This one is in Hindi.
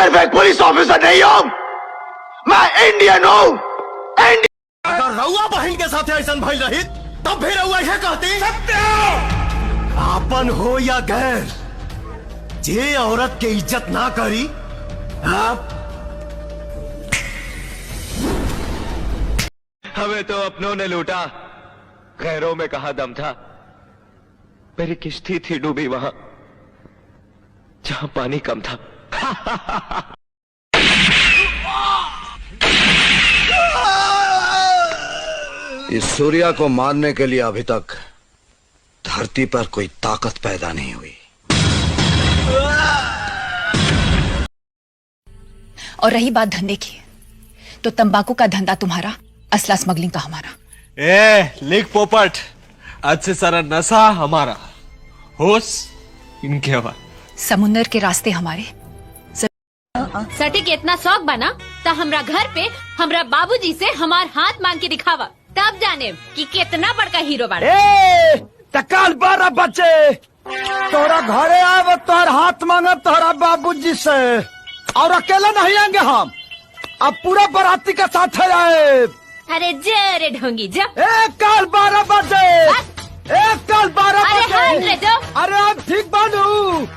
सिर्फ एक पुलिस ऑफिसर नहीं हूं, मैं इंडियन हूं। अगर रउआ बहन के साथ ऐसा भइल रही तब भी रउआ यह कहती सत्य आपन हो या गैर, जे औरत के इज्जत ना करी आप। हमें तो अपनों ने लूटा, गैरों में कहा दम था। मेरी किश्ती थी डूबी वहां जहां पानी कम था। इस सूर्या को मारने के लिए अभी तक धरती पर कोई ताकत पैदा नहीं हुई। और रही बात धंधे की, तो तंबाकू का धंधा तुम्हारा, असला स्मगलिंग का हमारा। लिख पोपट, आज से सारा नशा हमारा, होश इनके हवा। समुंदर के रास्ते हमारे। सटी के इतना शौक बना तो हमरा घर पे हमरा बाबूजी से हमार हाथ मांग के दिखावा, तब जाने कि कितना बड़का हीरो बना। कल 12 बजे तोरा घरे आव, तोहर हाथ मांगब तोहरा बाबूजी से, और अकेला नहीं आएंगे हम, अब पूरा बाराती के साथ आए। अरे जरे ढोंगी जा। कल 12 बजे, कल 12 अरे बजे। हाथ ले जाओ। अरे अब ठीक बानू।